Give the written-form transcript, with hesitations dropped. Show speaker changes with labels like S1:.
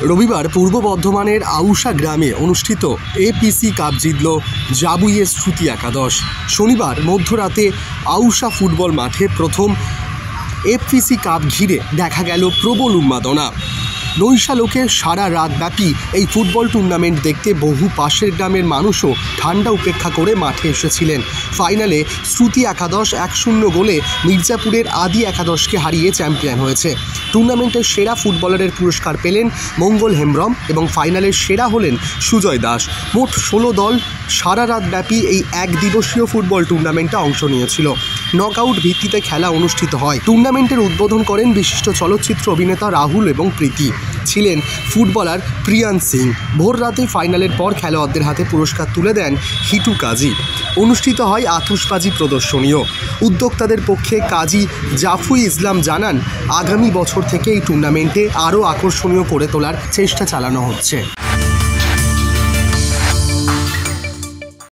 S1: রবিবার পূর্ব বর্ধমানের আউশা গ্রামে অনুষ্ঠিত এপিসি কাপ জিতল জাবুইয়ের শ্রুতি একাদশ। শনিবার মধ্যরাতে আউশা ফুটবল মাঠে প্রথম এপিসি কাপ ঘিরে দেখা গেল প্রবল উন্মাদনা। নৈশালোকে সারা রাতব্যাপী এই ফুটবল টুর্নামেন্ট দেখতে বহু পাশের গ্রামের মানুষও ঠান্ডা উপেক্ষা করে মাঠে এসেছিলেন। ফাইনালে শ্রুতি একাদশ 1-0 গোলে মির্জাপুরের আদি একাদশকে হারিয়ে চ্যাম্পিয়ন হয়েছে। টুর্নামেন্টের সেরা ফুটবলারের পুরস্কার পেলেন মঙ্গল হেমব্রম এবং ফাইনালের সেরা হলেন সুজয় দাস। মোট 16 দল সারা রাতব্যাপী এই এক দিবসীয় ফুটবল টুর্নামেন্টে অংশ নিয়েছিল। নকআউট ভিত্তিতে খেলা অনুষ্ঠিত হয়। টুর্নামেন্টের উদ্বোধন করেন বিশিষ্ট চলচ্চিত্র অভিনেতা রাহুল এবং প্রীতি। ছিলেন ফুটবলার প্রিয়ান সিং। ভোর রাতে ফাইনালের পর খেলোয়াড়দের হাতে পুরস্কার তুলে দেন হিটু কাজী। অনুষ্ঠিত হয় আতশবাজি প্রদর্শনীও। উদ্যোক্তাদের পক্ষে কাজী জাফুই ইসলাম জানান, আগামী বছর থেকে এই টুর্নামেন্টে আরও আকর্ষণীয় করে তোলার চেষ্টা চালানো হচ্ছে।